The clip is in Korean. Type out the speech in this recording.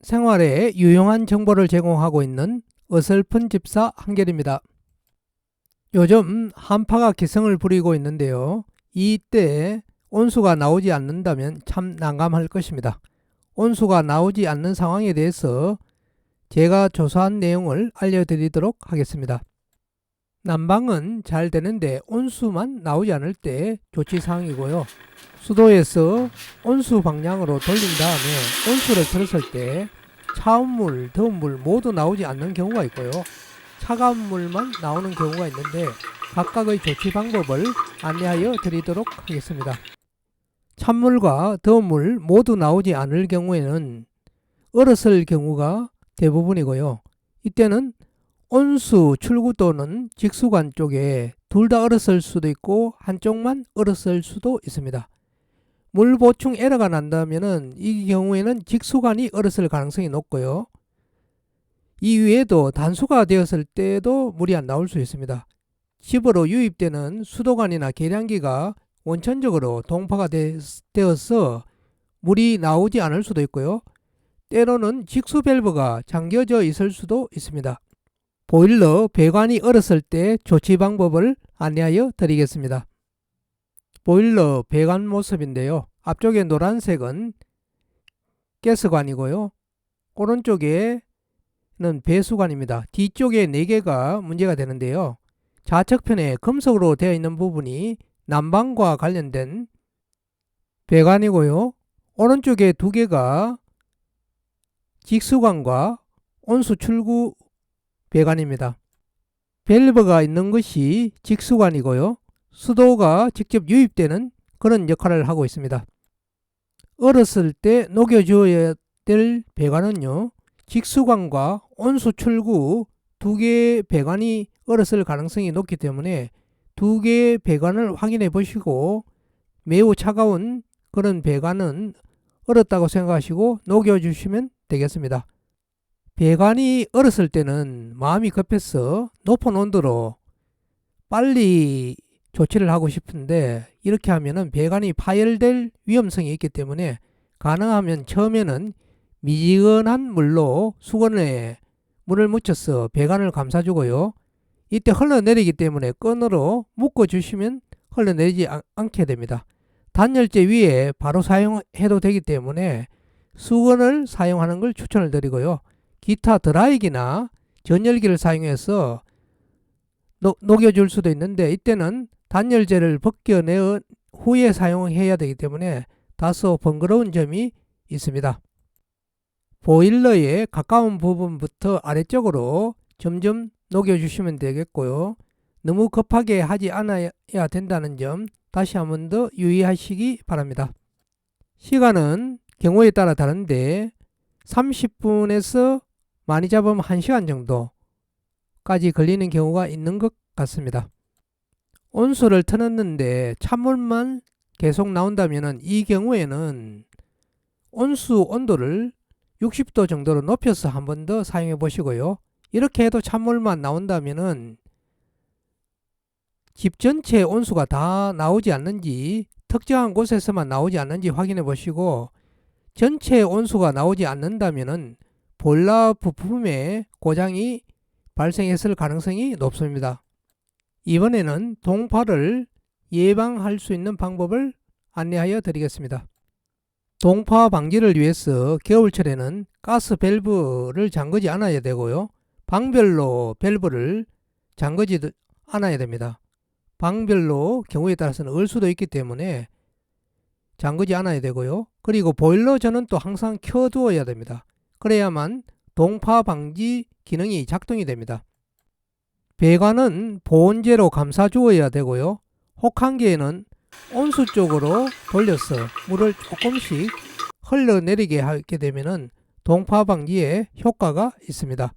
생활에 유용한 정보를 제공하고 있는 어설픈 집사 한결입니다. 요즘 한파가 기승을 부리고 있는데요. 이때 온수가 나오지 않는다면 참 난감할 것입니다. 온수가 나오지 않는 상황에 대해서 제가 조사한 내용을 알려드리도록 하겠습니다. 난방은 잘 되는데 온수만 나오지 않을 때 조치사항이고요. 수도에서 온수 방향으로 돌린 다음에 온수를 틀었을 때 차운 물, 더운 물 모두 나오지 않는 경우가 있고요. 차가운 물만 나오는 경우가 있는데 각각의 조치 방법을 안내하여 드리도록 하겠습니다. 찬물과 더운 물 모두 나오지 않을 경우에는 얼었을 경우가 대부분이고요. 이때는 온수 출구 또는 직수관 쪽에 둘 다 얼었을 수도 있고 한쪽만 얼었을 수도 있습니다. 물 보충 에러가 난다면 이 경우에는 직수관이 얼었을 가능성이 높고요. 이 외에도 단수가 되었을 때도 물이 안 나올 수 있습니다. 집으로 유입되는 수도관이나 계량기가 원천적으로 동파가 되어서 물이 나오지 않을 수도 있고요. 때로는 직수 밸브가 잠겨져 있을 수도 있습니다. 보일러 배관이 얼었을 때 조치 방법을 안내하여 드리겠습니다. 보일러 배관 모습인데요. 앞쪽에 노란색은 가스관이고요. 오른쪽에는 배수관입니다. 뒤쪽에 4개가 문제가 되는데요. 좌측편에 금속으로 되어 있는 부분이 난방과 관련된 배관이고요. 오른쪽에 2개가 직수관과 온수 출구 배관입니다. 밸브가 있는 것이 직수관이고요. 수도가 직접 유입되는 그런 역할을 하고 있습니다. 얼었을 때 녹여줘야 될 배관은요. 직수관과 온수 출구 2개의 배관이 얼었을 가능성이 높기 때문에 2개의 배관을 확인해 보시고 매우 차가운 그런 배관은 얼었다고 생각하시고 녹여주시면 되겠습니다. 배관이 얼었을 때는 마음이 급해서 높은 온도로 빨리 조치를 하고 싶은데 이렇게 하면은 배관이 파열될 위험성이 있기 때문에 가능하면 처음에는 미지근한 물로 수건에 물을 묻혀서 배관을 감싸주고요. 이때 흘러내리기 때문에 끈으로 묶어주시면 흘러내리지 않게 됩니다. 단열재 위에 바로 사용해도 되기 때문에 수건을 사용하는 걸 추천을 드리고요. 기타 드라이기나 전열기를 사용해서 녹여줄 수도 있는데 이때는 단열재를 벗겨내 후에 사용해야 되기 때문에 다소 번거로운 점이 있습니다. 보일러의 가까운 부분부터 아래쪽으로 점점 녹여주시면 되겠고요. 너무 급하게 하지 않아야 된다는 점 다시 한 번 더 유의하시기 바랍니다. 시간은 경우에 따라 다른데 30분에서 많이 잡으면 1시간 정도까지 걸리는 경우가 있는 것 같습니다. 온수를 틀었는데 찬물만 계속 나온다면 이 경우에는 온수 온도를 60도 정도로 높여서 한 번 더 사용해 보시고요. 이렇게 해도 찬물만 나온다면 집 전체 온수가 다 나오지 않는지 특정한 곳에서만 나오지 않는지 확인해 보시고 전체 온수가 나오지 않는다면 보일러 부품에 고장이 발생했을 가능성이 높습니다. 이번에는 동파를 예방할 수 있는 방법을 안내하여 드리겠습니다. 동파 방지를 위해서 겨울철에는 가스 밸브를 잠그지 않아야 되고요. 방별로 밸브를 잠그지 않아야 됩니다. 방별로 경우에 따라서는 얼 수도 있기 때문에 잠그지 않아야 되고요. 그리고 보일러 전은 또 항상 켜두어야 됩니다. 그래야만 동파 방지 기능이 작동이 됩니다. 배관은 보온재로 감싸 주어야 되고요. 혹한기에는 온수 쪽으로 돌려서 물을 조금씩 흘러내리게 하게 되면 동파 방지에 효과가 있습니다.